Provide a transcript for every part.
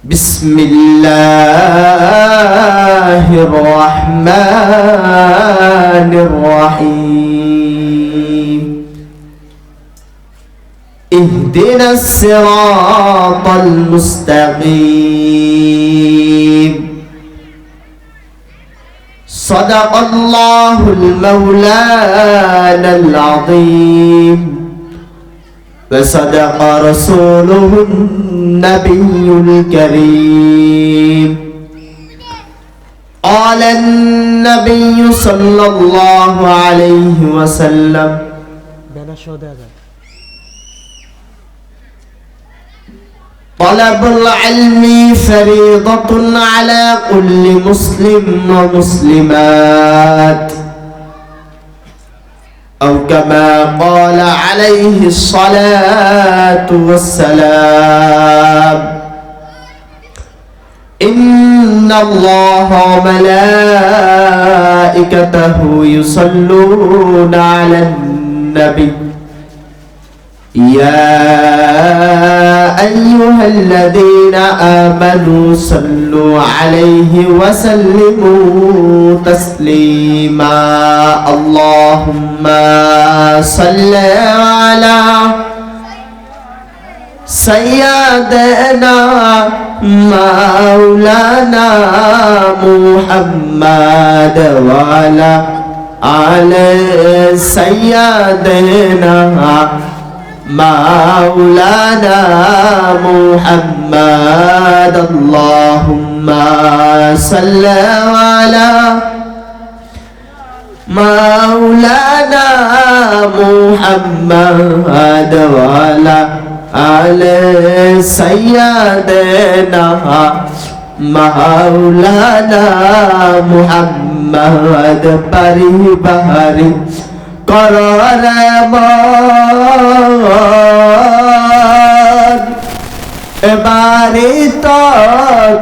بسم الله الرحمن الرحيم اهدنا الصراط المستقيم صدق الله المولانا العظيم وصدق رسوله النبي الكريم قال النبي صلى الله عليه وسلم طلب العلم فريضة على كل مسلم ومسلمات أو كما قال عليه الصلاة والسلام إن الله وملائكته يصلون على النبي يا أيها الذين آمنوا صلوا عليه وسلموا تسليما اللهم صل على سيدنا مولانا محمد وعلى آل سيدنا مولانا محمد اللهم صل على مولانا محمد وعلى آل سيدنا مولانا محمد باري باري قرار মান এবারে তো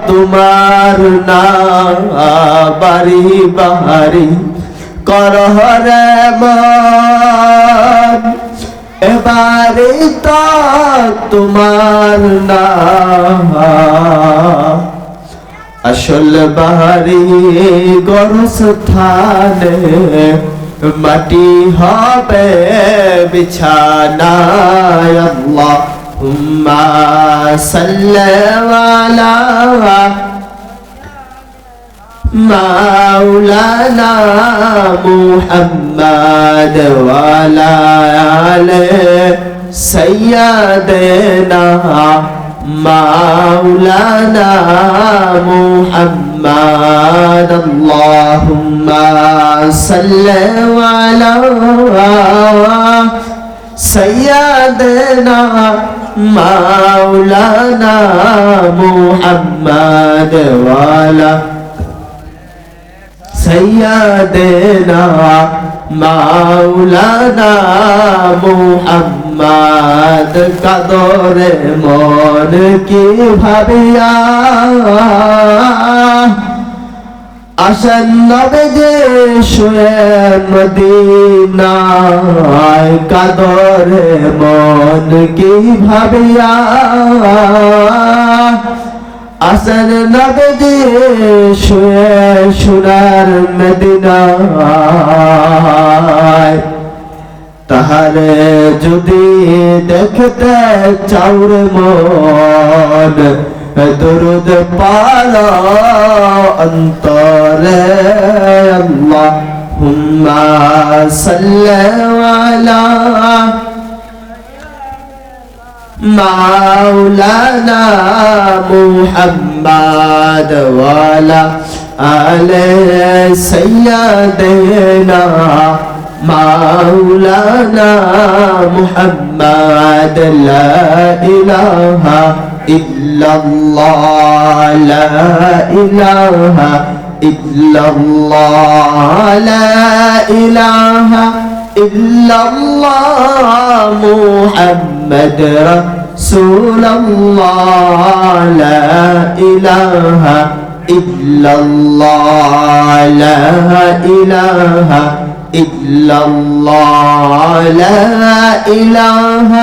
তোমার না বাড়ি বাড়ি করহর মান এবারে তো তোমার না আসল বাড়ি গরস্থানে মাটি হবে বিছানা আল্লাহুম্মা সাল্লি আলা মাওলানা মুহাম্মদ ওয়া আলা আলি সাইয়্যিদিনা মাওলানা মুহাম্মদ আল্লাহুম্মা সাল্লি আলা সাইয়্যিদিনা মাওলানা মুহাম্মদ ওয়া আলা সাইয়্যিদিনা মাওলানা মুহাম্মদ কাদরে মন কি ভাবিয়া আসেন নবীজি শুয়ে মদিনায় কাদরে মন কি ভাবিয়া আসেন নবীজি শুয়ে সোনার মদিনায় তাহারে যদি দেখতে চাউর মন দুরুদ পালা অন্তরে আল্লাহুম্মা সাল্লি আলা মাওলানা মুহাম্মদ ওয়া আলা আলি সাইয়্যিদিনা মাওলানা মুহাম্মদ লা ইলাহা ইল্লাল্লাহ লা ইলাহা ইল্লাল্লাহ লা ইলাহা ইল্লাল্লাহ মুহাম্মদ রাসূলুল্লাহ লা ইলাহা ইল্লাল্লাহ লা ইলাহা ইল্লাল্লাহ লা ইলাহা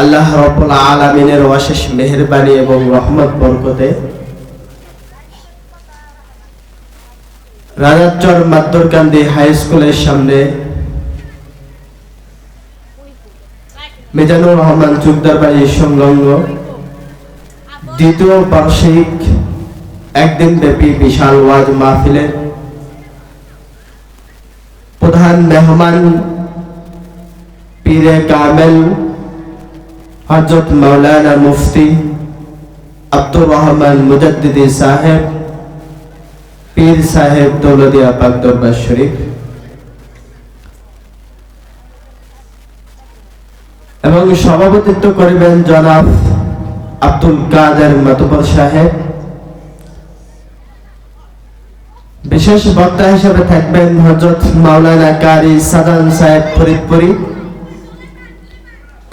আল্লাহ রাব্বুল আলামিনের অশেষ মেহেরবানি এবং রহমত বরকতে রাজারচর মাদ্দরকান্দি হাই স্কুলের সামনে মিজানুর রহমান চুকদার বাড়ি সংলগ্ন দ্বিতীয় বার্ষিক একদিন ব্যাপী বিশাল ওয়াজ মাহফিলের প্রধান মেহমান পীরে কামেল হযরত মাওলানা মুফতি আব্দুর রহমান মুজাদ্দিদি সাহেব পীর সাহেব দৌলতিয়া পাক দরবার শরীফ এবং সভাপতিত্ব করিবেন জনাব আব্দুল কাদের মাতবর সাহেব। বিশেষ বক্তা হিসেবে থাকবেন হযরত মাওলানা কারি সাদান সাহেব ফরিদপুরি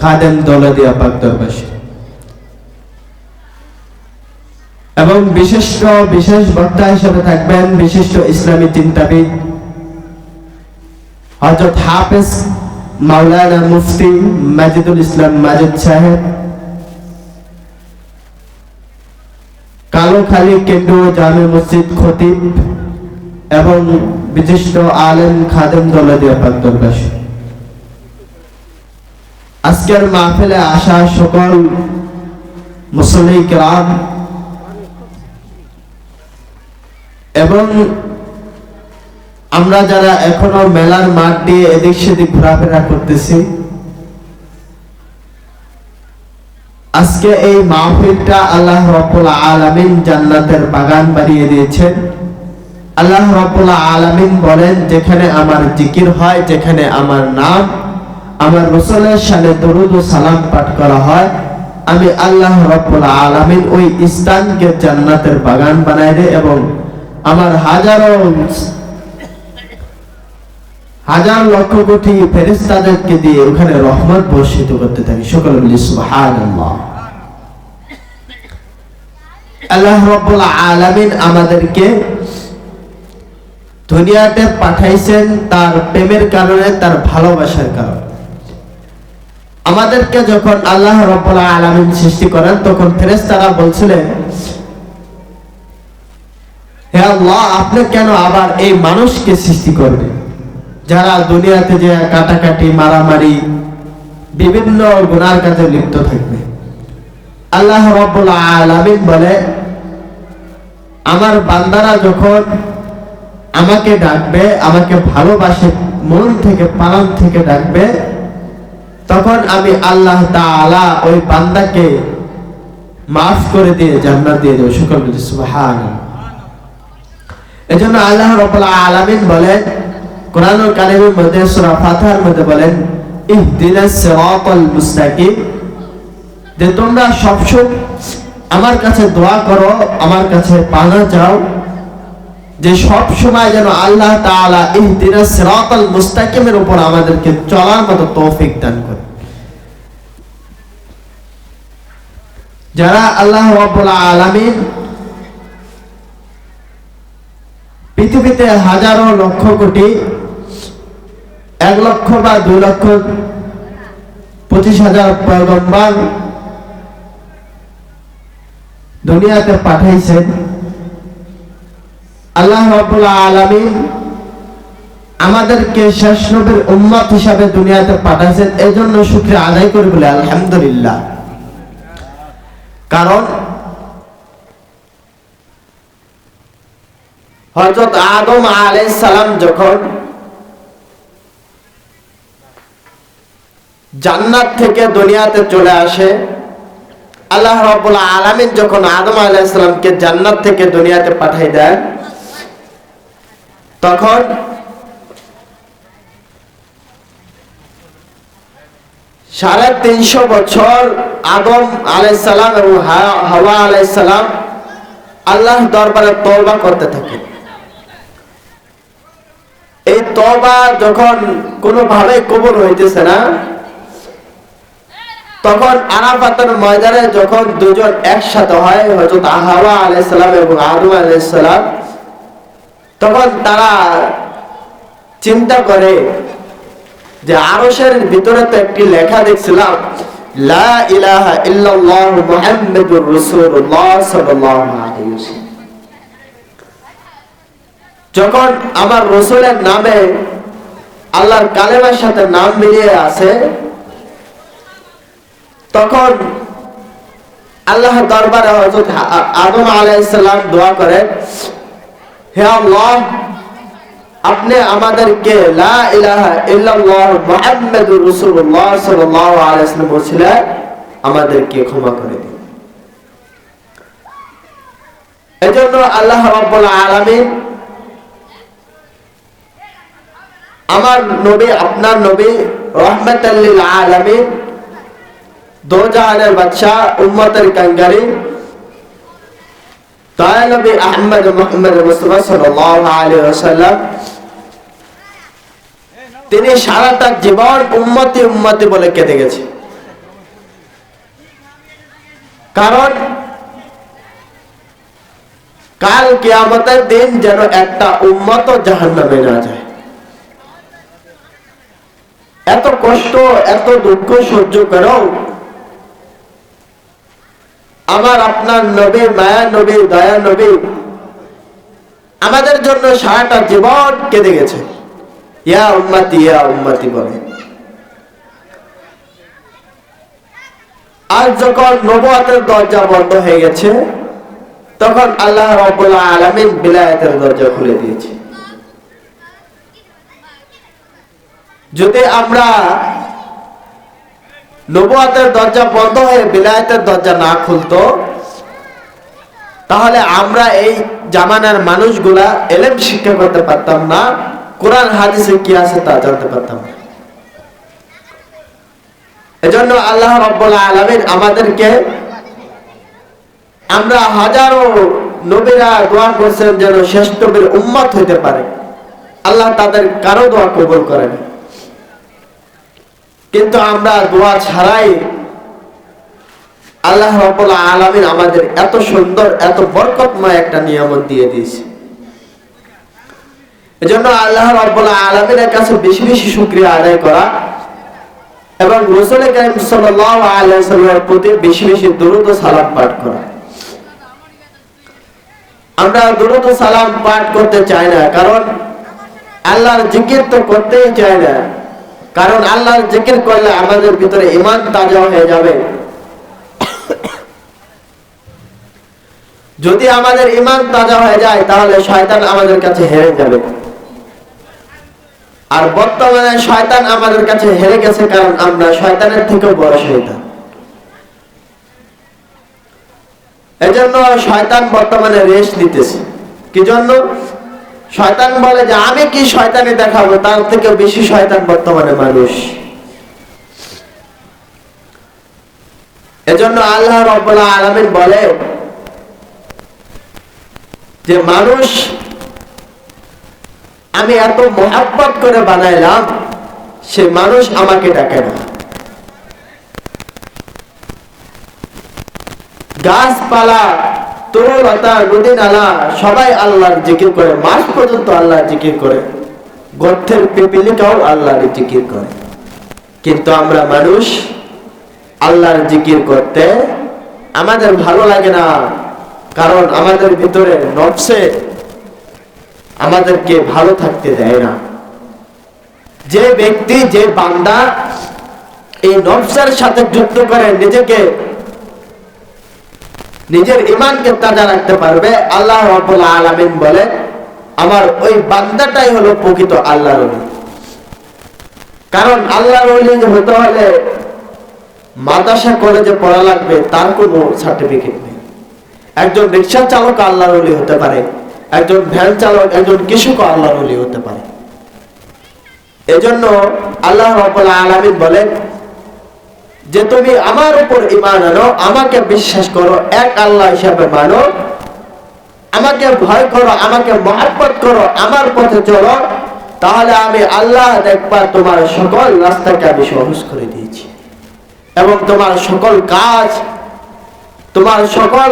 খাদেম দৌলতিয়া পাক দরবার শরীফ এবং বিশেষ বক্তা হিসেবে থাকবেন বিশিষ্ট ইসলামী চিন্তাবিদ হযরত হাফেজ মাওলানা মুফতি মাজিদুল ইসলাম মাজিদ সাহেব, কালোখালী কেন্দ্রীয় জামে মসজিদ খতিব এবং বিশিষ্ট আলেম খাদেম দৌলতিয়া পাক দরবার শরীফ। আজকের মাহফিলে আসা সকল মুসল্লি কিরাম এবং আমরা যারা এখনো মেলার মাঠ দিয়ে এদিক সেদিক ঘোরাফেরা করতেছি, আজকে এই মাহফিলটা আল্লাহ রাব্বুল আলামিন জান্নাতের বাগান বানিয়ে দিয়েছেন। আল্লাহ রাব্বুল আলামিন বলেন, যেখানে আমার জিকির হয়, যেখানে আমার নাম, আমার রাসূলের শানে দরুদ ও সালাম পাঠ করা হয়, আমি আল্লাহ রাব্বুল আলামিন ওই স্থানকে জান্নাতের বাগান বানায় দেই এবং আমার হাজার লক্ষ কোটি ফেরেশতাদেরকে দিয়ে ওখানে রহমত বর্ষিত করতে থাকি। সকলে বলি সুবহানাল্লাহ। আল্লাহ রাব্বুল আলামিন আমাদেরকে দুনিয়াতে পাঠাইছেন তার প্রেমের কারণে, তার ভালোবাসার কারণে। আমাদেরকে যখন আল্লাহ রাব্বুল আলামিন সৃষ্টি করেন তখন ফেরেশতারা বলছিলেন, হে আল্লাহ, আপনি কেন আবার এই মানুষকে সৃষ্টি করবেন যারা দুনিয়াতে যে কাটাকাটি মারামারি বিভিন্ন গুনার কাজে লিপ্ত থাকবে? আল্লাহ রাব্বুল আলামিন বলে, আমার বান্দারা যখন আমাকে ডাকবে, আমাকে ভালোবাসে, মন থেকে প্রাণ থেকে ডাকবে, তখন আমি আল্লাহ তাআলা ওই বান্দাকে মাফ করে দিয়ে জান্নাত দিয়ে দেব। সকল বলি সুবহানাল্লাহ। এজন্য আল্লাহ রাব্বুল আলামিন বলেন কোরআনুল কারীমের মধ্যে সূরা ফাতিহার মধ্যে বলেন, ইহদিনাস সিরাতাল মুস্তাকিম, যে তোমরা সবসময় আমার কাছে দোয়া করো, আমার কাছে পানা চাও, যে সব সময় যেন আল্লাহ তাআলা ইহদিনাস সিরাতাল মুস্তাকিমের উপর আমাদেরকে চলার মতো তৌফিক দান করে। যারা আল্লাহ রাব্বুল আলামিন পৃথিবীতে হাজারো লক্ষ কোটি, 1 লক্ষ বা 2 লক্ষ 25,000 পয়গম্বর দুনিয়াতে পাঠাইছেন, আল্লাহ রাব্বুল আলামিন আমাদেরকে শেষ নবীর উম্মত হিসাবে দুনিয়াতে পাঠাইছেন। এজন্য শুকরিয়া আদায় করে বলে আলহামদুলিল্লাহ। কারণ হযরত আদম আলাইহিস সালাম যখন জান্নাত থেকে দুনিয়াতে চলে আসে, আল্লাহ রাব্বুল আলামিন যখন আদম আলাইহিস সালামকে জান্নাত থেকে দুনিয়াতে পাঠিয়ে দেন, তখন সাড়ে 300 বছর আদম আলাইহিস সালাম এবং হাওয়া আলাইহিস সালাম আল্লাহর দরবারে তওবা করতে থাকে। এই তওবা যখন কোনোভাবে কবুল হইতেছে না, তখন আরাফাতের ময়দানে যখন দুজন একসাথে হয়, হযরত হাওয়া আলাইহিস সালাম এবং আদম আলাইহিস সালাম, তখন তারা চিন্তা করে যে আরশের ভিতরে তো একটি লেখা দেখছিলাম লা ইলাহা ইল্লাল্লাহ মুহাম্মাদুর রাসূলুল্লাহ সাল্লাল্লাহু আলাইহি ওয়াসাল্লাম। যখন আমার রাসূলের নামে আল্লাহর কালেমার সাথে নাম মিলিয়ে আছে, তখন আল্লাহ দরবারে হযরত আদম আলাইহিস সালাম দোয়া করেন, হে আল্লাহ, আপনি আমাদেরকে লা ইলাহা ইল্লাল্লাহ মুহাম্মাদুর রাসূলুল্লাহ সাল্লাল্লাহু আলাইহি ওয়াসাল্লাম বলেছিলেন, আমাদেরকে ক্ষমা করে দিন। এজন্য আল্লাহ রাব্বুল আলামিন আমার নবী, আপনার নবী রাহমাতাল লিল আলামিন, দো জাহানের বাদশাহ, উম্মতের কাঙ্গারি দয়াল নবী আহমদ মুহাম্মদ মুস্তাফা সাল্লাল্লাহু আলাইহি ওয়াসাল্লাম, তিনি সারাটা জীবন উম্মতি উম্মতি বলে কেটে গেছে। কারণ কাল কিয়ামতের দিন যেন একটা উম্মত জাহান্নামে না যায়। এত কষ্ট, এত দুঃখ সহ্য করেও আমার আপনার নবী, মায়া নবী, দয়া নবী আমাদের জন্য সারাটা জীবন কেঁদে গেছে, ইয়া উম্মতি বলে। আর যখন নবুয়তের দরজা বন্ধ হয়ে গেছে, তখন আল্লাহ রাব্বুল আলামিন বিলায়াতের দরজা খুলে দিয়েছে। যদি আমরা নবুয়তের দরজা বন্ধ হয়ে বিলায়াতের দরজা না খুলতো, তাহলে আমরা এই জামানার মানুষগুলা ইলম শিক্ষা করতে পারতাম না, কোরআন হাদিসে কি আছে তা জানতে পারতাম না। এজন্য আল্লাহ রাব্বুল আলামিন আমাদেরকে, আমরা হাজারো নবীরা দোয়া করছেন যেন শেষ নবীর উম্মত হইতে পারে, আল্লাহ তাদের কারো দোয়া কবুল করেন। কিন্তু আমরা দোয়া ছাড়াই আল্লাহ রাব্বুল আলামিন আমাদের এত সুন্দর, এত বরকতময় একটা নিয়ামত দিয়ে দিয়েছে। এজন্য আল্লাহ রাব্বুল আলামিনের কাছে বেশি বেশি শুকরিয়া আদায় করা এবং রাসূল কারীম সাল্লাল্লাহু আলাইহি ওয়াসাল্লামের প্রতি বেশি বেশি দরুদ ও সালাম পাঠ করা। আমরা দরুদ ও সালাম পাঠ করতে চাই না, কারণ আল্লাহর জিকির তো করতেই চাই না, কারণ আল্লাহর জিকির করলে আমাদের ভিতরে ঈমান তাজা হয়ে যাবে। যদি আমাদের ঈমান তাজা হয়ে যায়, তাহলে শয়তান আমাদের কাছে হেরে যাবে। আর বর্তমানে শয়তান আমাদের কাছে হেরে গেছে, কারণ আমরা শয়তানের থেকেও বড় শয়তান। এজন্য শয়তান বর্তমানে রেশ নিতেছে। কি জন্য? শয়তান বলে যে আমি কি শয়তানি দেখাবো, তার থেকে বেশি শয়তান বর্তমানে মানুষ। এজন্য আল্লাহ রাব্বুল আলামিন বলে যে মানুষ আমি এত মোহাব্বত করে বানাইলাম, সে মানুষ আমাকে ডাকে না। গাছপালা, তরুলতা, নদী নালা সবাই আল্লাহর জিকির করে, মাছ পর্যন্ত আল্লাহর জিকির করে, গর্তের পিপিলিকাও আল্লাহর জিকির করে। কিন্তু আমরা মানুষ আল্লাহর জিকির করতে আমাদের ভালো লাগে না, কারণ আমাদের ভিতরে নফসে আমাদেরকে ভালো থাকতে দেয় না। যে ব্যক্তি, যে বান্দা এই নফসের সাথে যুদ্ধ করে নিজেকে, নিজের ঈমানকে তাজা রাখতে পারবে, আল্লাহ রাব্বুল আলামিন বলে আমার ওই বান্দাটাই হলো প্রকৃত আল্লাহর ওলি। কারণ আল্লাহর ওলি হতে হলে মাদ্রাসা কলেজে পড়া লাগবে, তার কোনো সার্টিফিকেট নেই। একজন রিকশা চালক আল্লাহর ওলি হতে পারে, একজন ভ্যান চালক, একজন কৃষক আল্লাহর ওলি হতে পারে। এজন্য আল্লাহ রাব্বুল আলামিন বলেন যে তুমি আমার উপর ঈমান আনো, আমাকে বিশ্বাস করো, এক আল্লাহ হিসাবে মানো, আমাকে ভয় করো, আমাকে মহব্বত করো, আমার পথে চলো, তাহলে আমি আল্লাহ দেখবা তোমার সকল রাস্তাকে আমি সহজ করে দিয়েছি এবং তোমার সকল কাজ, তোমার সকল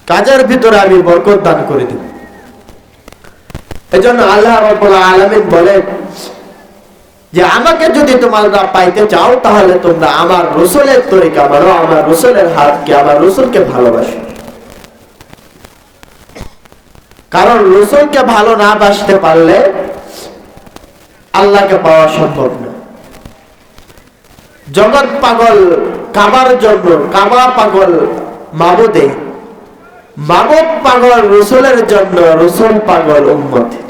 কাজের ভিতরে আমি বরকত দান করে দেব। এজন্য আল্লাহ রাব্বুল আলামিন বলেন যে আমাকে যদি তোমরা পাইতে চাও তাহলে তোমরা আমার রাসূলের তরিকা মানো, আমার রাসূলের হাতকে, আমার রাসূলকে ভালোবাসো। কারণ রাসূলকে ভালো না বাসতে পারলে আল্লাহকে পাওয়া সম্ভব না। জগৎ পাগল কাবার জন্য, কাবা পাগল মাবুদে, মাবুদ পাগল রাসূলের জন্য, রাসূল পাগল উম্মতের।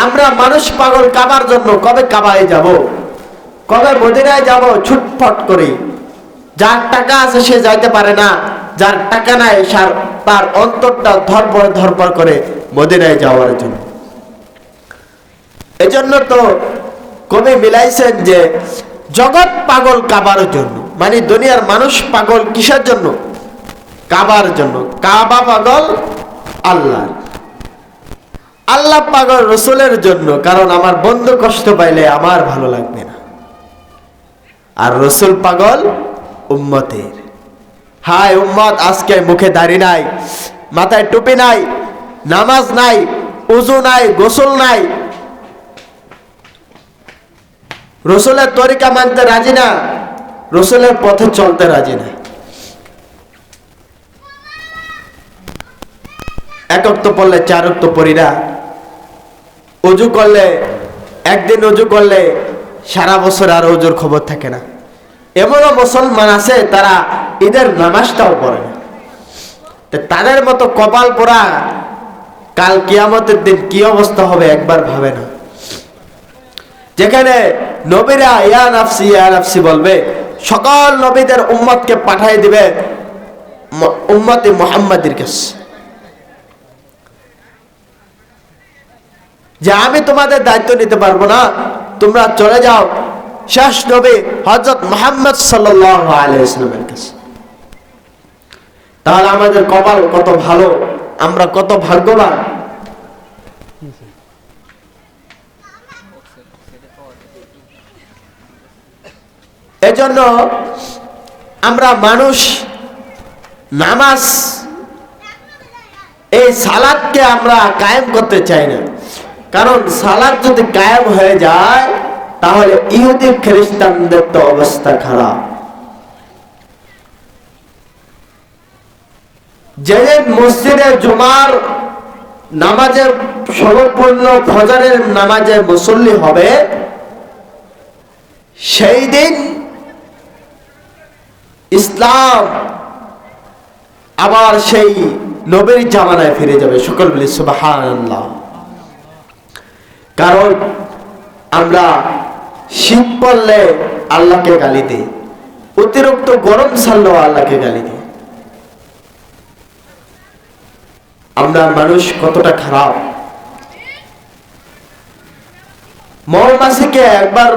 আমরা মানুষ পাগল কাবার জন্য, কবে কাবায় যাব, কবে মদিনায় যাব ছুটফট করি। যার টাকা আছে সে যাইতে পারে না, যার টাকা নাই তার অন্তরটা ধরপড় ধরপড় করে মদিনায় যাওয়ার জন্য। এজন্য তো কবি মিলাইছেন যে জগৎ পাগল কাবার জন্য, মানে দুনিয়ার মানুষ পাগল কিসের জন্য? কাবার জন্য। কাবা পাগল আল্লাহ, আল্লাহ পাগল রাসূলের জন্য। কারণ আমার বন্ধু কষ্ট পাইলে আমার ভালো লাগবে না, আর রাসূল পাগল উম্মতের। হায় উম্মত, আজকে মুখে দাড়ি নাই, মাথায় টুপি নাই, নামাজ নাই, ওযু নাই, গোসল নাই, রাসূলের তরিকা মানতে রাজি না, রাসূলের পথে চলতে রাজি না। এক ওয়াক্ত পড়লে 4 ওয়াক্ত পড়ি না, ওযু করলে একদিন ওযু করলে সারা বছর আর ওযুর খবর থাকে না। এমনও মুসলমান আছে তারা ঈদের নামাজটাও পড়ে না। তাদের মতো কপাল পোড়া কাল কিয়ামতের দিন কি অবস্থা হবে একবার ভাবে না। যেখানে নবীরা ইয়া নাফসি ইয়া নাফসি বলবে, সকল নবীদের উম্মতকে পাঠিয়ে দিবে উম্মতে মুহাম্মাদের কাছে, যে আমি তোমাদের দায়িত্ব নিতে পারবো না, তোমরা চলে যাও শেষ নবী হযরত মুহাম্মদ সাল্লাল্লাহু আলাইহি ওয়াসাল্লামের কাছে। তাহলে আমাদের কপাল কত ভালো, আমরা কত ভাগ্যবান। এজন্য আমরা মানুষ নামাজ, এই সালাতকে আমরা কায়েম করতে চাই না। কারণ সালাত যদি কায়েম হয়ে যায় তাহলে ইহুদি খ্রিস্টানদের তো অবস্থা খারাপ। যে মসজিদে জুমার নামাজে সমপূর্ণ ফজরের নামাজে মুসল্লি হবে, সেই দিন ইসলাম আবার সেই নবীর জামানায় ফিরে যাবে। সকল বলি সুবহানাল্লাহ। কারণ আমরা শীত পড়লে আল্লাহকে গালি দিই, অতিরিক্ত গরম ছাড়লেও আল্লাহকে গালি দিই। আমরা মানুষ কতটা খারাপ। মৌমাছিকে একবার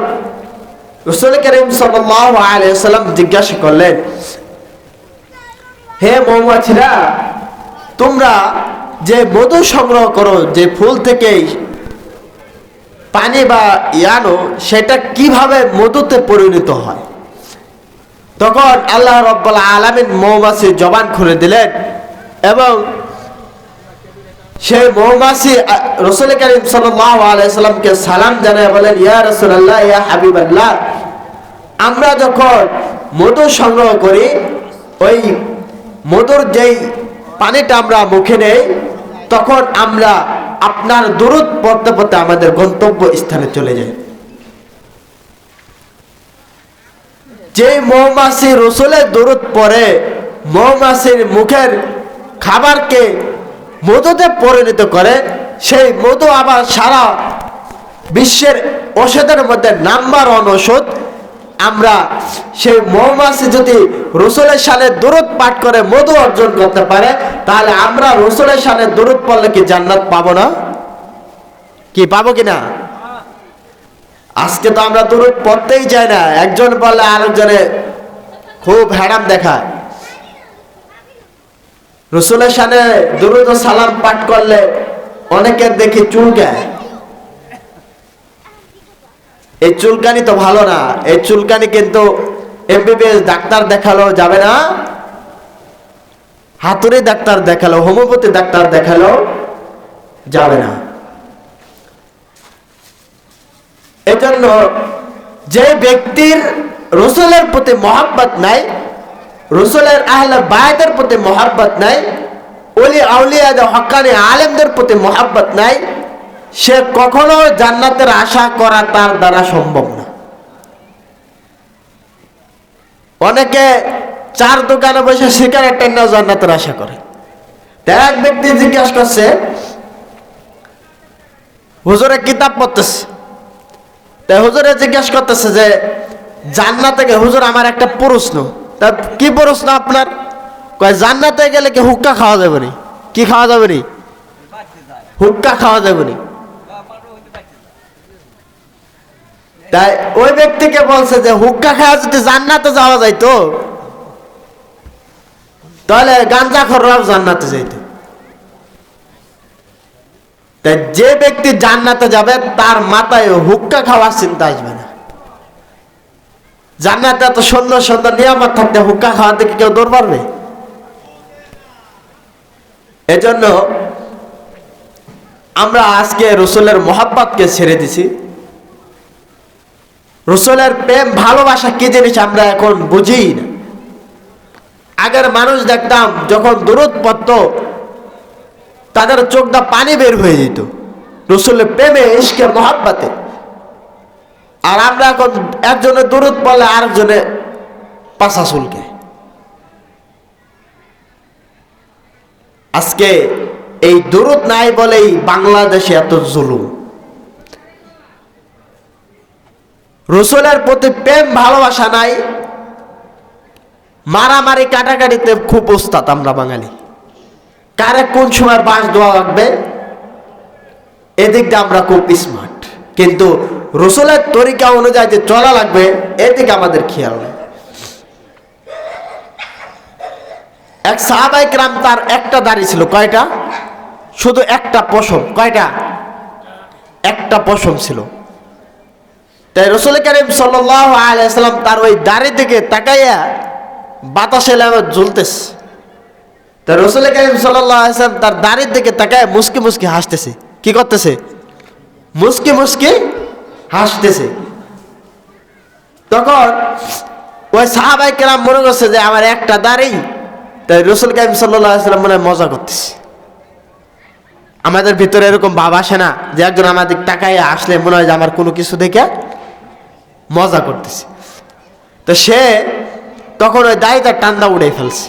রাসূল করিম সাল্লাল্লাহু আলাইহি ওয়াসাল্লাম জিজ্ঞাসা করলেন, হে মৌমাছিরা, তোমরা যে মধু সংগ্রহ করো, যে ফুল থেকে পানি বা ইয়ানো, সেটা কিভাবে মধুতে পরিণত হয়? তখন আল্লাহ রাব্বুল আলামিন মৌমাছির জবান খুলে দিলেন এবং সেই মৌমাছি রাসূল করিম সাল্লাল্লাহু আলাইহি ওয়াসাল্লামকে সালাম জানায় বলেন, ইয়া রাসূলুল্লাহ, ইয়া হাবিবাল্লাহ, আমরা যখন মধু সংগ্রহ করি, ওই মধুর যেই পানিটা আমরা মুখে নেই, তখন আমরা আপনার দুরূদ পড়তে পড়তে আমাদের গন্তব্য স্থানে চলে যাই। যে মৌমাছি রাসূলের দুরূদ পড়ে, মৌমাছির মুখের খাবারকে মধুতে পরিণত করে, সেই মধু আবার সারা বিশ্বের ওষুধের মধ্যে নাম্বার 1 ওষুধ। আমরা সেই মৌমাছি যদি রাসূলের শানে দুরূদ পাঠ করে মধু অর্জন করতে পারে, তাহলে আমরা রাসূলের শানে দুরূদ পড়লে কি জান্নাত পাবো না? কি পাবো কিনা? আজকে তো আমরা দুরূদ পড়তেই চাই না, একজন বললে আরেকজনে খুব হ্যারাম দেখায়। রাসূলের শানে দুরূদ ও সালাম পাঠ করলে অনেকের দেখি চুলকায়। এই চুলকানি তো ভালো না। এই চুলকানি কিন্তু এমবিবিএস ডাক্তার দেখালো যাবে না, হাতুড়ি ডাক্তার দেখালো, হোমিওপ্যাথি ডাক্তার দেখালো যাবে না। এজন্য যে ব্যক্তির রসুলের প্রতি মহব্বত নাই, রসুলের আহলে বায়তের প্রতি মহব্বত নাই, ওলি আউলিয়া হক্কানি আলেমদের প্রতি মহব্বত নাই, সে কখনো জান্নাতের আশা করা তার দ্বারা সম্ভব না। অনেকে চার দোকানে বসে সিগারেট টেনে জান্নাতের আশা করে। এক ব্যক্তি জিজ্ঞাসা করছে, হুজুরে কিতাব পড়তেছে, তাই হুজুরে জিজ্ঞাসা করতেছে যে জান্নাতে গেলে, হুজুর আমার একটা প্রশ্ন। তা কি প্রশ্ন আপনার? কয় জান্নাতে গেলে কি হুক্কা খাওয়া যাবে নি? কি খাওয়া যাবে নি? হুক্কা খাওয়া যাবে নি? তাই ওই ব্যক্তিকে বলছে যে হুক্কা খাওয়া যদি জান্নাতে যাওয়া যাইতো তাহলে গাঞ্জাখোররাও জান্নাতে যাইতো। তাই যে ব্যক্তি জান্নাতে যাবে তার মাথায় হুক্কা খাওয়ার চিন্তা আসবে না। জান্নাতে এত সুন্দর সুন্দর নিয়ামত থাকতে হুক্কা খাওয়ার দিকে কেউ দৌড় পারবে? এজন্য আমরা আজকে রসুলের মহব্বতকে ছেড়ে দিছি। রসুলের প্রেম ভালোবাসা কি জিনিস আমরা এখন বুঝি না। আগের মানুষ দেখতাম যখন দুরূদ পড়ত তাদের চোখটা পানি বের হয়ে যেত রসুলের প্রেমে, ইশকে, মহব্বতে। আর আমরা এখন একজনে দুরূদ পড়লে আরেকজনে পাছা চুলকে। আজকে এই দুরূদ নাই বলেই বাংলাদেশে এত জুলুম। রসুলের প্রতি প্রেম ভালোবাসা নাই, মারামারি কাটাকাটিতে খুব ওস্তাদ আমরা বাঙালি। কারে কোন সময় বাঁশ দেওয়া লাগবে এদিকটা আমরা খুব স্মার্ট, কিন্তু রসুলের তরিকা অনুযায়ী যে চলা লাগবে এদিকে আমাদের খেয়াল নেই। এক সাহাবায়ে কেরাম, তার একটা দাড়ি ছিল। কয়টা? শুধু একটা পশম। কয়টা? একটা পশম ছিল। তাই রসুল করিম সাল্লাল্লাহু আলাইহি ওয়াসাল্লাম তার ওই দাড়ি দিকে তাকাইয়া বাতাসে ঝুলতেছে। তাই রসুল করিম সাল্লাল্লাহু আলাইহি ওয়াসাল্লাম তার দাড়ির দিকে তাকায় মুস্কি মুস্কি হাসতেছে। কি করতেছে? মুস্কি মুস্কি হাসতেছে। তখন ওই সাহাবায়ে কেরাম মনে করছে যে আমার একটা দাড়ি। তাই রসুল করিম সাল্লাল্লাহু আলাইহি ওয়াসাল্লাম মনে মজা করতেছে। আমাদের ভিতরে এরকম ভাব আসে না যে একজন আমাদের তাকাইয়া আসলে মনে হয় যে আমার কোনো কিছু দেখে মজা করতেছে। তো সে তখন ওই দাড়িটা টান্দা উড়ে ফেলছে।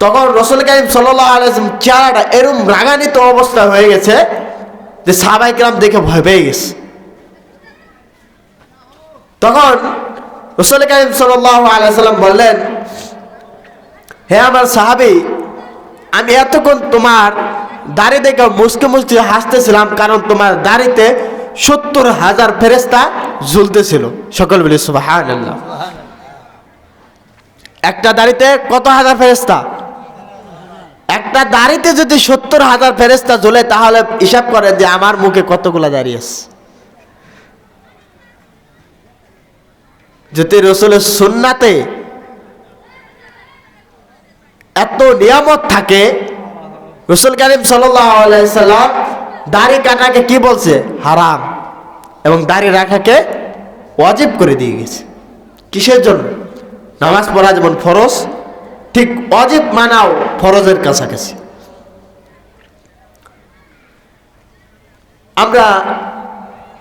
তখন রসুল করিম সাল্লাল্লাহু আলাইহি ওয়াসাল্লাম চেহারাটা এরকম রাগান্বিত অবস্থা হয়ে গেছে যে সাহাবায়ে কেরাম দেখে ভয় পেয়ে গেছে। তখন রসুল করিম সাল্লাল্লাহু আলাইহি ওয়াসাল্লাম বললেন, হে আমার সাহাবী, আমি এতক্ষণ তোমার দাড়ি দেখে মুসকে মুসকে হাসতেছিলাম, কারণ তোমার দাড়িতে 70,000 ফেরেশতা ঝুলতেছিল। সকল বলি সুবহানাল্লাহ। একটা দাড়িতে কত হাজার ফেরেশতা? একটা দাড়িতে যদি 70,000 ফেরেশতা ঝুলে তাহলে হিসাব করেন যে আমার মুখে কতগুলা দাড়ি আছে। যদি রসুলের সুন্নাতে এত নিয়ামত থাকে, রসুল করিম সাল্লাল্লাহু আলাইহি ওয়াসাল্লাম দাড়ি কাটাকে কি বলছে? হারাম। এবং দাড়ি রাখাকে ওয়াজিব করে দিয়ে গেছে। কিসের জন্য? নামাজ পড়া যেমন ফরজ, ঠিক ওয়াজিব মানাও ফরজের কাছাকাছি। আমরা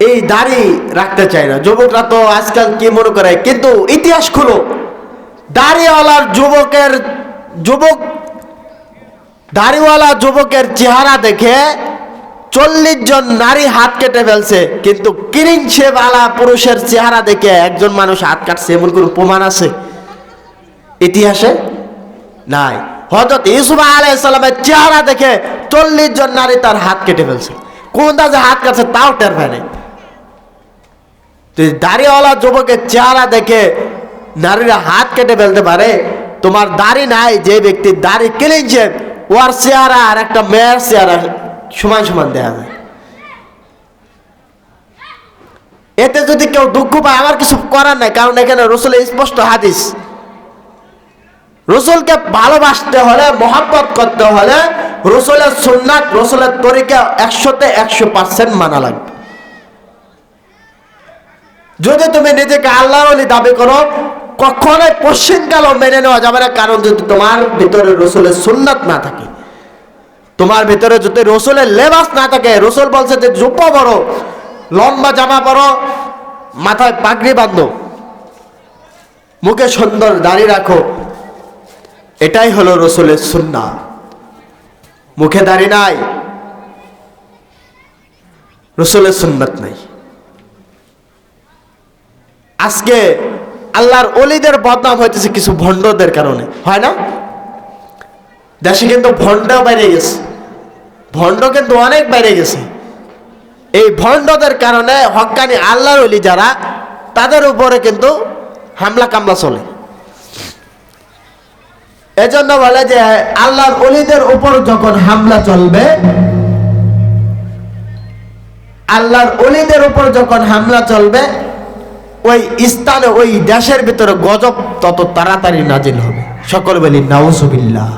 এই দাড়ি রাখতে চাই না। যুবকরা তো আজকাল কি মনে করে, কিন্তু ইতিহাস খুলো, দাড়িওয়ালার দাড়িওয়ালা যুবকের চেহারা দেখে 40 জন নারী হাত কেটে ফেলছে, কিন্তু ক্লিন শেভ আলা পুরুষের চেহারা দেখে একজন মানুষ হাত কাটছে এমন কোন প্রমাণ আছে ইতিহাসে? নাই। হযরত ইউসুফ আলাইহিস সালামের চেহারা দেখে 40 জন নারী তার হাত কেটে ফেলছে, কোন দাজে হাত কাটছে তাও টের পায় নাই। দাড়িওয়ালা যুবকের চেহারা দেখে নারীরা হাত কেটে ফেলতে পারে, তোমার দাড়ি নাই যে ব্যক্তির দাড়ি ক্লিন শেভ, ওর চেহারা আর একটা মেয়ের চেহারা সমান সমান দেখা যায়। এতে যদি কেউ দুঃখ পায় আমার কিছু করার নাই, কারণ এখানে রসুলের স্পষ্ট হাদিস। রসুলকে ভালোবাসতে হলে, মহব্বত করতে হলে রসুলের সুন্নাত, রসুলের তরিকা 100% মানা লাগবে। যদি তুমি নিজেকে আল্লাহর ওলি দাবি করো, কখনোই পশ্চিমকালও মেনে নেওয়া যাবে না। কারণ যদি তোমার ভিতরে রসুলের সুন্নাত না থাকে, তোমার ভিতরে যদি রসুলের লেবাস না থাকে, রসুল বলছে যে জুব্বা পরো, লম্বা জামা পরো, মাথায় পাগড়ি বাঁধো, মুখে সুন্দর দাড়ি রাখো, এটাই হলো রসুলের সুন্নাত। মুখে দাড়ি নাই, রসুলের সুন্নাত নাই। আজকে আল্লাহর ওলিদের বদনাম হইতেছে কিছু ভণ্ডদের কারণে, হয় না? দেশে কিন্তু ভণ্ড বাইরে গেছে, ভণ্ড কিন্তু অনেক বাইরে গেছে। এই ভণ্ডদের কারণে হক্কানি আল্লাহর ওলি যারা, তাদের উপরে কিন্তু হামলা কামলা চলে। এজন্য বলে যে আল্লাহর ওলিদের উপর যখন হামলা চলবে, আল্লাহর ওলিদের উপর যখন হামলা চলবে, ওই স্থানে, ওই দেশের ভিতরে গজব তত তাড়াতাড়ি নাজিল হবে। সকল বলি নাউজুবিল্লাহ।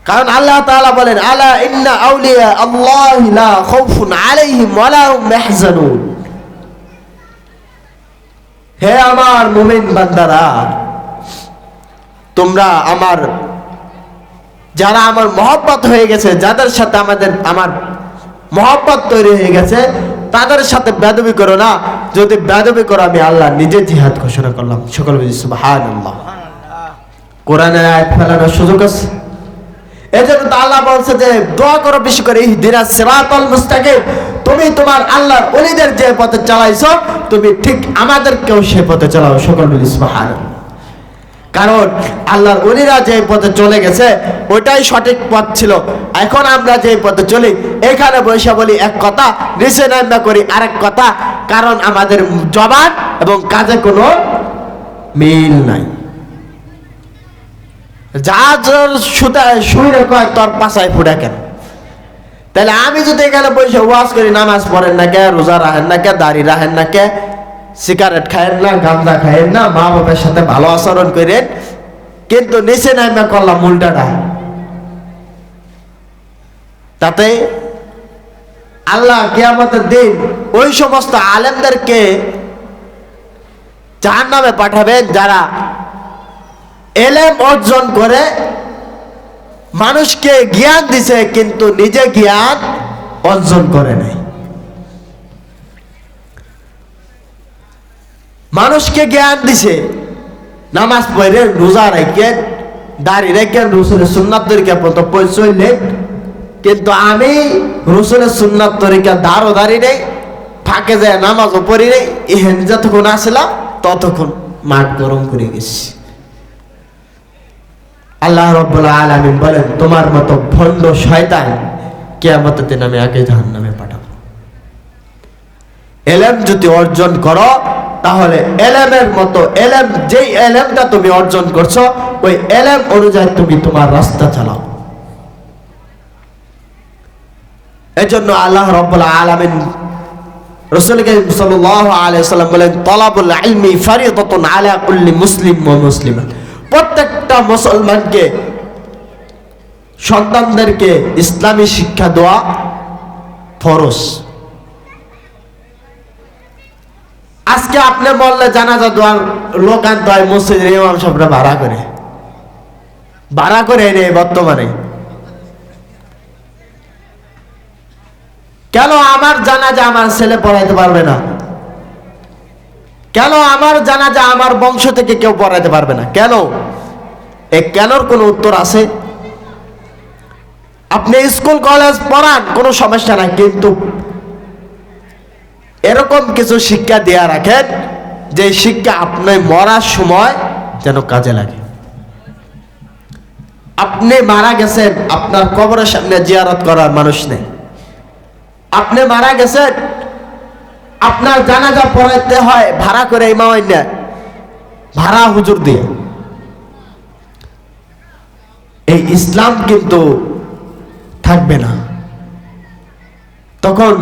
কারণ আল্লাহ তাআলা বলেন, আলা ইন্না আউলিয়া আল্লাহি লা খাউফুন আলাইহিম ওয়া লা হুম ইয়াহজানুন। হে আমার মুমিন বান্দারা, তোমরা আমার, যারা আমার মহব্বত হয়ে গেছে, যাদের সাথে আমার মহব্বত তৈরি হয়ে গেছে, তাদের সাথে বেয়াদবি করো না। যদি বেয়াদবি করো, আমি আল্লাহ নিজে জিহাদ ঘোষণা করলাম। সকল বলি সুবহানাল্লাহ। কোরআনের আয়াত ফেলানোর সুযোগ আছে। এজন্য তো আল্লাহ বলছে যে দোয়া করো বেশি করে, ইহদিনাস সিরাতাল মুস্তাকিম। তুমি তোমার আল্লাহর ওলিদের যে পথে চালাইছো, তুমি ঠিক আমাদেরকেও সেই পথে চালাও। সকল বলি সুবহানাল্লাহ। কারণ আল্লাহর ওলিরা যে পথে চলে গেছে, ওইটাই সঠিক পথ ছিল। এখন আমরা যে পথে চলি, এখানে বৈশা বলি এক কথা, নিচে নামা করি আরেক কথা। কারণ আমাদের জবান এবং কাজে কোনো মিল নাই। যা শুনে কয় তোর পাশায় ফুটা কেন? তাহলে আমি যদি এখানে বসে ওয়াজ করি, নামাজ পড়েন না কে, রোজা রাখেন না কে, দাড়ি রাখেন না কে, সিগারেট খায়েন না, গাঁজা খায়েন না, মা বাবার সাথে ভালো আচরণ করেন, কিন্তু নিচে নামা করলাম উল্টাটা, তাতে আল্লাহ কিয়ামতের দিন ওই সমস্ত আলেমদেরকে জাহান্নামে পাঠাবেন যারা এলেম অর্জন করে মানুষকে জ্ঞান দিছে, কিন্তু নিজে জ্ঞান অর্জন করে নাই। মানুষকে জ্ঞান দিছে, নামাজ পড়ে, রোজা রাখেন, দাড়ি রাখেন, রসুলের সুন্নাত তরিকা পর্যন্ত পৌঁছইলেন, কিন্তু আমি রসুলের সুন্নাত তরিকা দাঁড়ো দাঁড়ি নেই, ফাঁকে যায় নামাজও পড়ি নেই। এহেন যতক্ষণ আসলাম ততক্ষণ মাঠ গরম করে গেছি। আল্লাহ রাব্বুল আলামিন বলেন, তোমার মতো ভণ্ড শয়তান কিয়ামতের দিন আমি আগে জাহান্নামে পাঠাবো। এলেম যদি অর্জন করো, তাহলে এলেমের মতো এলেম, যেই এলেমটা তুমি অর্জন করছো, ওই এলেম অনুযায়ী তুমি তোমার রাস্তা চালাও। এজন্য আল্লাহ রাব্বুল আলামিন রাসূল কারীম সাল্লাল্লাহু আলাইহি ওয়াসাল্লাম বলেন, তালাবুল ইলমি ফারিদাতুন আলা কুল্লি মুসলিম ওয়া মুসলিমা। প্রত্যেকটা মুসলমানকে, সন্তানদেরকে ইসলামী শিক্ষা দেওয়া ফরজ। আজকে আপনি বললে জানাজা দোয়ার লোক আনতে হয়, মসজিদের ইমাম সাহেবরা ভাড়া করে এনে বর্তমানে। কেন আমার জানাজা আমার ছেলে পড়াইতে পারবে না? কেন আমার জানাজা আমার বংশ থেকে কেউ পড়াইতে পারবে না? কেন? এই কেনর কোনো উত্তর আছে? আপনি স্কুল কলেজ পড়ান, কোনো সমস্যা নাই, কিন্তু এরকম কিছু শিক্ষা দেয়া রাখেন যে শিক্ষা আপনি মরার সময় যেন কাজে লাগে। আপনি মারা গেছেন, আপনার কবরের সামনে জিয়ারত করার মানুষ নেই। আপনি মারা গেছেন, আপনার জানাজা পড়াইতে হয় ভাড়া করে, ইমাম না ভাড়া হুজুর দিয়ে। এই ইসলাম কিন্তু থাকবে না। তখন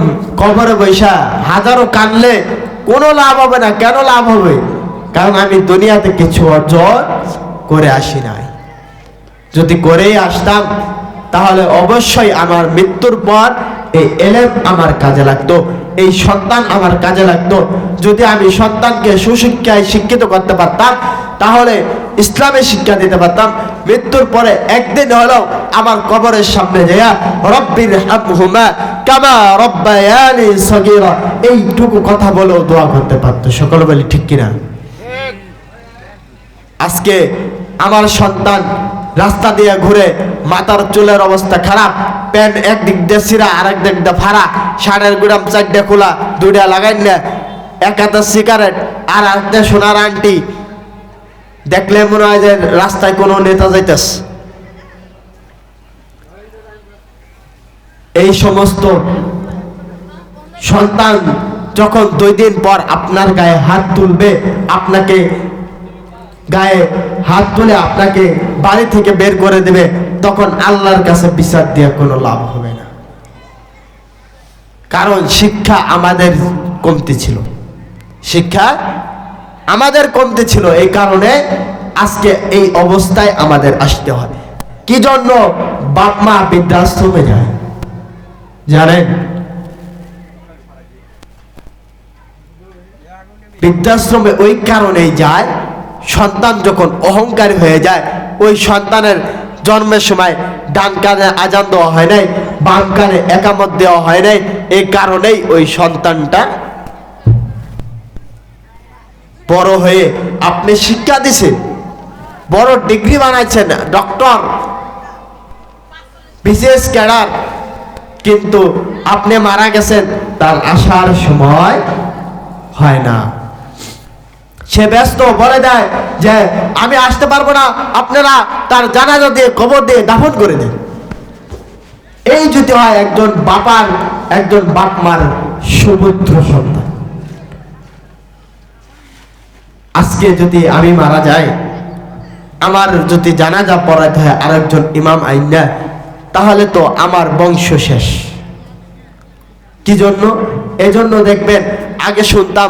কবরে বৈশা হাজারো কানলে কোনো লাভ হবে না। কেন লাভ হবে? কারণ আমি দুনিয়াতে কিছু অর্জন করে আসি নাই। যদি করেই আসতাম, তাহলে অবশ্যই আমার মৃত্যুর পর এই এলেম আমার কাজে লাগতো। এই সন্তান আমার কাজে লাগতো। যদি আমি সন্তানকে সুশিক্ষায় শিক্ষিত করতে পারতাম, তাহলে ইসলামের শিক্ষা দিতে পারতাম, মৃত্যুর পরে একদিন হলেও আমার কবরের সামনে যাইয়া রব্বির হামহুমা কামা রব্বায়ানি সগীরা এইটুকু কথা বলেও দোয়া করতে পারতো। সকলে বলি ঠিক কিনা? আজকে আমার সন্তান রাস্তা দিয়ে ঘুরে, মাথার চুলের অবস্থা খারাপ, প্যান্ট একদিক দিয়ে ছিঁড়া আরেক দিক দিয়ে ফাড়া, শাড়ের গুড়াম চারটে খোলা, দুইটা লাগাই না, এক হাতে সিগারেট আর একটা সোনার আংটি, দেখলে মনে হয় যে রাস্তায় কোনো নেতা যাইতেছে। এই সমস্ত সন্তান যখন 2 দিন পর আপনার গায়ে হাত তুলবে, আপনাকে গায়ে হাত তুলে আপনাকে বাড়ি থেকে বের করে দেবে, তখন আল্লাহর কাছে বিচার দিয়ে কোনো লাভ হবে না। কারণ শিক্ষা আমাদের কমতি ছিল, শিক্ষা আমাদের কমতি ছিল, এই কারণে আজকে এই অবস্থায় আমাদের আসতে হয়। কি জন্য বাপ মা বৃদ্ধাশ্রমে যায় জানেন? বৃদ্ধাশ্রমে ওই কারণেই যায়, সন্তান যখন অহংকারী হয়ে যায়, ওই সন্তানের জন্মের সময় ডান কানে আজান দেওয়া হয় নাই, বাম কানে একামত দেওয়া হয় নাই, এই কারণেই ওই সন্তানটা বড় হয়ে আপনি শিক্ষা দিছেন, বড় ডিগ্রি বানাইছেন, ডক্টর, বিশেষ ক্যাডার, কিন্তু আপনি মারা গেছেন, তার আসার সময় হয় না। সে ব্যস্ত, বলে দেয় যে আমি আসতে পারবো না, আপনারা তার জানাজা দিয়ে কবর দিয়ে দাফন করে দেন। এই যদি হয় একজন বাপার, একজন বাপ মার সুপুত্র সন্তান। আজকে যদি আমি মারা যাই, আমার যদি জানাজা পড়াতে হয় আরেকজন ইমাম আইনা, তাহলে তো আমার বংশ শেষ। কি জন্য? এজন্য দেখবেন আগে শুনতাম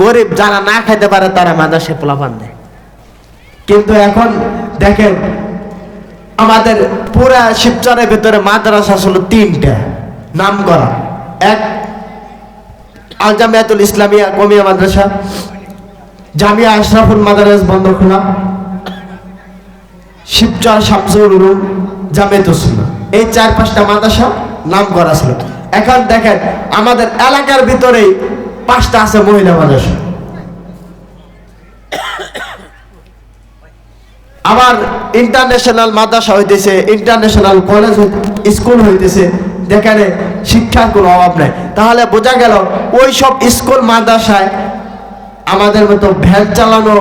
গরিব যারা না খাইতে পারে তারা মাদ্রাসায় পোলাপান দেয়, কিন্তু এখন দেখেন আমাদের পুরা শিবচরের ভিতরে মাদ্রাসা ছিল 3টা নাম করা। এক আল জামিয়াতুল ইসলামিয়া কমিয়া মাদ্রাসা, জামিয়া আশরাফুল মাদারেস বন্দরখোলা, শিবচর শামসুল উলুম, জামিয়াতুস সুন্নাহ, এই 4-5টা মাদ্রাসা নাম করা ছিল। এখন দেখেন আমাদের এলাকার ভিতরেই 5টা আছে মহিলা মাদ্রাসা। আবার ইন্টারন্যাশনাল মাদ্রাসা হইতেছে, ইন্টারন্যাশনাল কলেজ স্কুল হইতেছে, যেখানে শিক্ষার কোনো অভাব নাই। তাহলে বোঝা গেল ওই সব স্কুল মাদ্রাসায় আমাদের মতো ভ্যান চালানো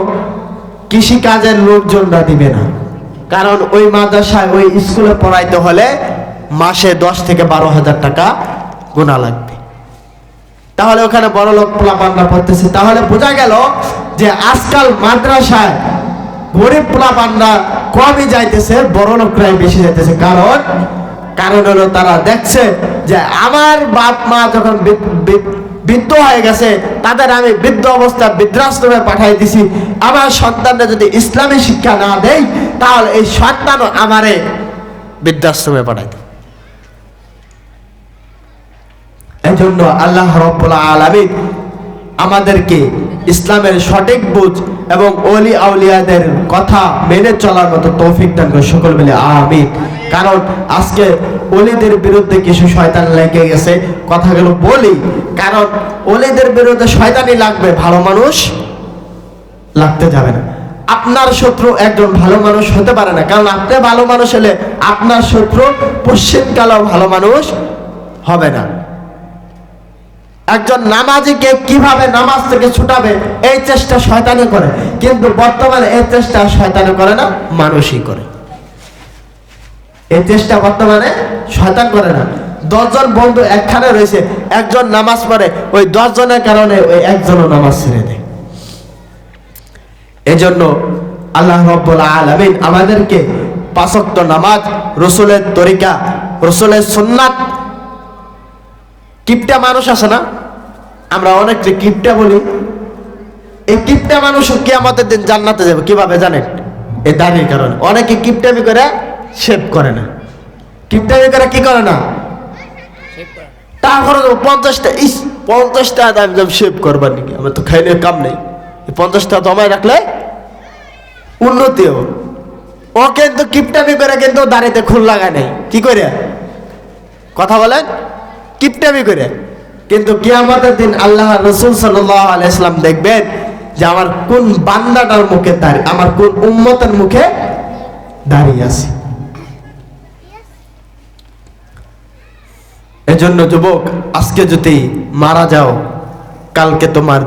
কৃষি কাজের লোকজনরা দিবে না, কারণ ওই মাদ্রাসায় ওই স্কুলে পড়াইতে হলে মাসে 10 থেকে 12,000 টাকা গোনা লাগবে। তাহলে ওখানে বড় লোক পোলাপানরা পড়তেছে। তাহলে বোঝা গেল যে আজকাল মাদ্রাসায় গরিব পোলাপানরা কমই যাইতেছে, বড় লোকরাই বেশি যাইতেছে। কারণ হলো তারা দেখছে যে আমার বাপ মা যখন বৃদ্ধ হয়ে গেছে, তাদের আমি বৃদ্ধ অবস্থা বৃদ্ধাশ্রমে পাঠাই দিছি, আমার সন্তানরা যদি ইসলামী শিক্ষা না দেয়, তাহলে এই সন্তানও আমারে বৃদ্ধাশ্রমে পাঠাই দেয়। এই জন্য আল্লাহ রাব্বুল আলামিন আমাদেরকে ইসলামের সঠিক বুঝ এবং ওলি আউলিয়াদের কথা মেনে চলার মতো তৌফিক দান করে। সকল মিলে আমিন। কারণ আজকে ওলিদের বিরুদ্ধে কিছু শয়তান লেগে গেছে, কথাগুলো বলি, কারণ ওলিদের বিরুদ্ধে শয়তানি লাগবে, ভালো মানুষ লাগতে যাবে না। আপনার শত্রু একজন ভালো মানুষ হতে পারে না, কারণ আপনি ভালো মানুষ হলে আপনার শত্রু পশ্চিমকালেও ভালো মানুষ হবে না। একজন নামাজিকে কিভাবে নামাজ থেকে ছুটাবে এই চেষ্টা শয়তানি করে, কিন্তু বর্তমানে এই চেষ্টা শয়তানি করে না, মানুষই করে। এই চেষ্টা বর্তমানে শয়তান করে না। 10 জন বন্ধু একখানে রয়েছে, একজন নামাজ পড়ে, ওই 10 জনের কারণে ওই একজনও নামাজ ছেড়ে দেয়। এজন্য আল্লাহ রাব্বুল আলামিন আমাদেরকে 5 ওয়াক্ত নামাজ, রাসূলের তরিকা, রাসূলের সুন্নাত। কিপটা মানুষ আছে না, আমরা অনেককে কিপটা বলি, এই কিপটা মানুষ কিয়ামতের দিন জান্নাতে যাবে কিভাবে জানেন? এই দাড়ির কারণে। অনেকে কিপটামি করে শেভ করে না। কিপটামি করে কি করে না? টাকা খরচ 50টা, 50টা আমি যাব সেভ করবার নাকি, আমার তো খাইলে কাম নেই, 50টা জমায় রাখলে উন্নতি হবে। ও কিন্তু কিপটামি করে কিন্তু দাঁড়িতে খুল লাগায় নাই, কি করে কথা বলেন, কিপটামি করে। কিন্তু কিয়ামতের দিন আল্লাহ রাসূল সাল্লাল্লাহু আলাইহি ওয়াসাল্লাম দেখবেন যে আমার কোন বান্দাটার মুখে দাঁড়িয়ে, আমার কোন উম্মতের মুখে দাঁড়িয়ে আছে। এজন্য যুবক, আজকে যদি মারা যাও, কালকে তোমার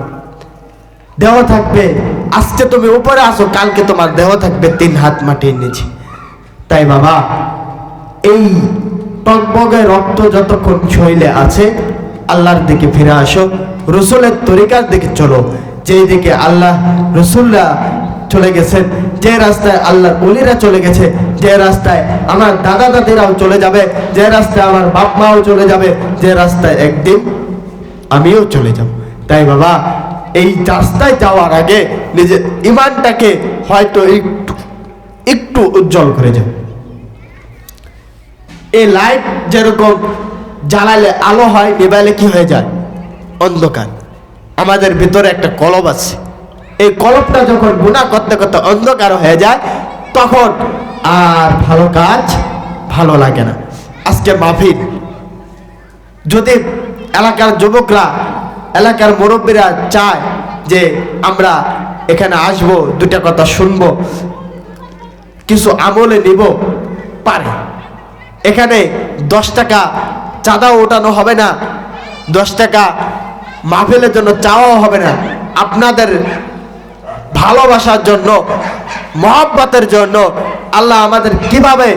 দেহ থাকবে, আজকে তুমি উপরে আসো, কালকে তোমার দেহ থাকবে 3 হাত মাটির নিচে। তাই বাবা, এই টকবগে রক্ত যতক্ষণ শরীরে আছে, আল্লাহর দিকে ফিরে আসো, রসুলের তরিকার দিকে চলো, যেই দিকে আল্লাহ রসুলরা চলে গেছেন, যে রাস্তায় আল্লাহর ওলিরা চলে গেছে, যে রাস্তায় আমার দাদা দাদিরাও চলে যাবে, যে রাস্তায় আমার বাপ মাও চলে যাবে, যে রাস্তায় একদিন আমিও চলে যাব। তাই বাবা, এই রাস্তায় যাওয়ার আগে নিজের ইমানটাকে হয়তো একটু একটু উজ্জ্বল করে যাও। এই লাইট যেরকম জ্বালালে আলো হয়, নিবাইলে কি হয়ে যায়, অন্ধকার। আমাদের ভিতরে একটা কলব আছে, এই কলবটা যখন গুনাহ করতে করতে অন্ধকার হয়ে যায়, তখন আর ভালো কাজ ভালো লাগে না। আজকে মাহফিল, যদি এলাকার যুবকরা, এলাকার মুরব্বীরা চায় যে আমরা এখানে আসব, 2টা কথা শুনবো, কিছু আমলে নিব, পারে। এখানে 10 টাকা চাঁদা ওঠানো হবে না, 10 টাকা মাহফিলের জন্য চাওয়াও হবে না। আপনাদের ভালোবাসার জন্য, মহব্বতের জন্য আল্লাহ আমাদের কিভাবে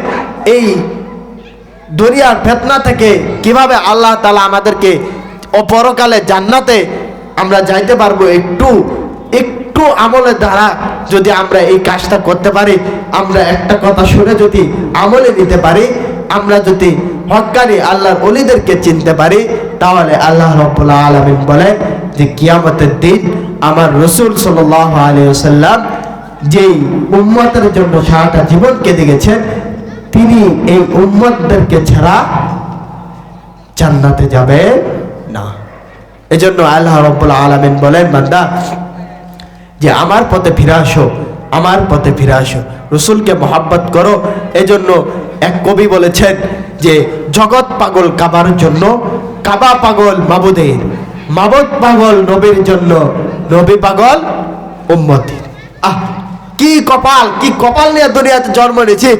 এই দুনিয়ার ফিতনা থেকে কিভাবে আল্লাহ তাআলা আমাদেরকে পরকালে জান্নাতে আমরা যাইতে পারবো, একটু একটু আমলের দ্বারা যদি আমরা এই কাজটা করতে পারি, আমরা একটা কথা শুনে যদি আমলে নিতে পারি, আমরা যদি হক্কানি আল্লাহর ওলিদেরকে চিনতে পারি, তাহলে আল্লাহ রাব্বুল আলামিন বলেন যে কিয়ামতের দিন আমার রাসূল সাল্লাল্লাহু আলাইহি ওয়াসাল্লাম যেই উম্মতের জন্য সারাটা জীবন কেঁদে গেছেন, তিনি এই উম্মতদেরকে ছাড়া জান্নাতে যাবে না। এজন্য আল্লাহ রাব্বুল আলামিন বলেন, বান্দা যে আমার পথে ফিরে আসো, আমার পথে ফিরে আসো, রাসূলকে মহব্বত করো। এজন্য এক কবি বলেছেন যে জগৎ পাগল কাবার জন্য, কাবা পাগল মাবুদের, মাবুদ পাগল নবীর জন্য, নবী পাগল উম্মতের। কি কপাল, কি কপাল নিয়ে দুনিয়াতে জন্ম নিয়েছি।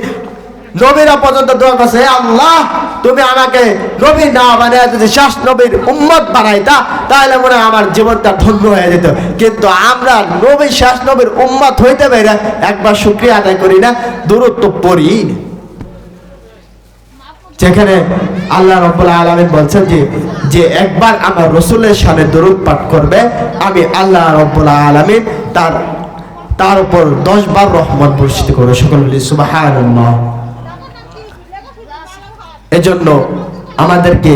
নবীরা পর্যন্ত দোয়া করছে, আল্লাহ তুমি আমাকে নবী না বানায় যদি শেষ নবীর উম্মত বানাইতা, তাহলে মনে হয় আমার জীবনটা ধন্য হয়ে যেত। কিন্তু আমরা নবী শেষ নবীর উম্মত হইতে পারি, একবার শুকরিয়া আদায় করি না, দুরূদ তো পড়ি। যেখানে আল্লাহ রাব্বুল আলামিন বলছেন যে একবার আমার রাসূলের শানে দরুদ পাঠ করবে, আমি আল্লাহ রাব্বুল আলামিন তার উপর 10 বার রহমত বর্ষিত করবে। সকল বলি সুবহানাল্লাহ। এজন্য আমাদেরকে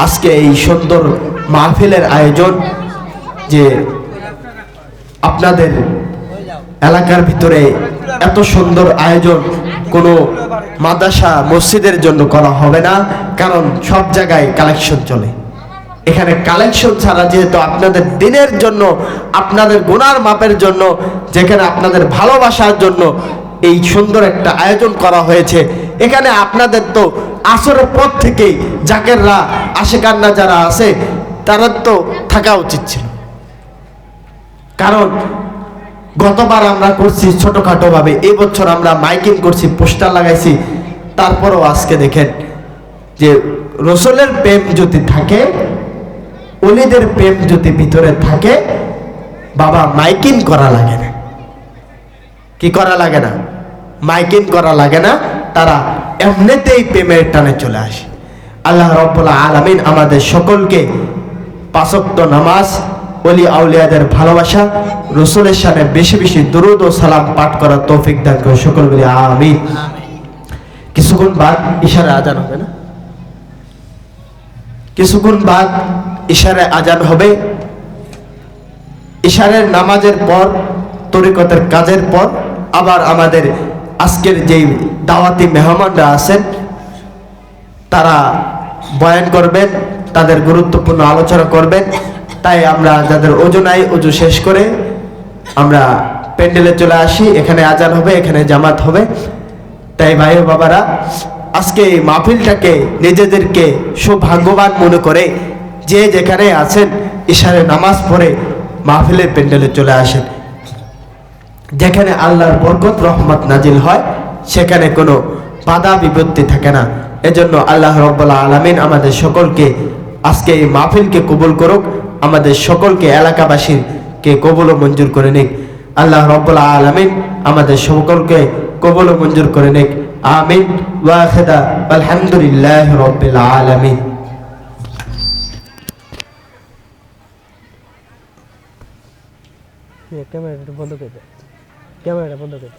আজকে এই সুন্দর মাহফিলের আয়োজন, যে আপনাদের এলাকার ভিতরে এত সুন্দর আয়োজন কোনো মাদ্রাসা মসজিদের জন্য করা হবে না, কারণ সব জায়গায় কালেকশন চলে। এখানে কালেকশন ছাড়া যেহেতু আপনাদের দিনের জন্য, আপনাদের গুনার মাপের জন্য, যেখানে আপনাদের ভালোবাসার জন্য এই সুন্দর একটা আয়োজন করা হয়েছে, এখানে আপনাদের তো আসরের পর থেকেই জাকেররা, আশিকান্না যারা আছে, তারা তো থাকা উচিত ছিল। কারণ গতবার আমরা করছি ছোটখাটো ভাবে, এই বছর আমরা মাইকিং করছি, পোস্টার লাগাইছি, তারপরও আজকে দেখেন যে রাসূলের প্রেম যদি থাকে, ওলিদের প্রেম যদি ভিতরে থাকে, বাবা মাইকিং করা লাগে না। কি করা লাগে না? মাইকিং করা লাগে না, তারা এমনিতেই প্রেমের টানে চলে আসে। আল্লাহ রাব্বুল আলামিন আমাদের সকলকে 5 ওয়াক্ত নামাজ, ওলি আউলিয়াদের ভালোবাসা, রাসূলের শানে বেশি বেশি দরুদ ও সালাম পাঠ করার তৌফিক দান করে। সকল বলি আমিন। কিছুক্ষণ বাদ ইশারা আজান হবে না, কিছুক্ষণ বাদ ইশারায় আজান হবে। ইশারের নামাজের পর, তরিকতের কাজের পর আবার আমাদের আজকের যেই দাওয়াতি মেহমানরা আছেন, তারা বয়ান করবেন, তাদের গুরুত্বপূর্ণ আলোচনা করবেন। তাই আমরা যাদের ওযু নাই ওযু শেষ করে আমরা প্যান্ডেলে চলে আসি। এখানে আজান হবে, এখানে জামাত হবে। তাই ভাই ও বাবারা, আজকে এই মাহফিলটাকে নিজেদেরকে সৌভাগ্যবান মনে করে যে যেখানে আছেন ইশারে নামাজ পড়ে মাহফিলের প্যান্ডেলে চলে আসেন। যেখানে আল্লাহর বরকত রহমত নাজিল হয় সেখানে কোনো বাধা বিপত্তি থাকে না। এজন্য আল্লাহ রাব্বুল আলামিন আমাদের সকলকে আজকে এই মাহফিলকে কবুল করুক, আমাদের সকলকে এলাকাবাসীকে কবুল ও মঞ্জুর করে নিক। আল্লাহ রাব্বুল আলামিন আমাদের সকলকে কবুল ও মঞ্জুর করে নিক। আমিন ওয়া আখিরা আলহামদুলিল্লাহি রাব্বিল আলামিন। ক্যামেরাটা বন্ধ করে দে, ক্যামেরাটা বন্ধ করে দে।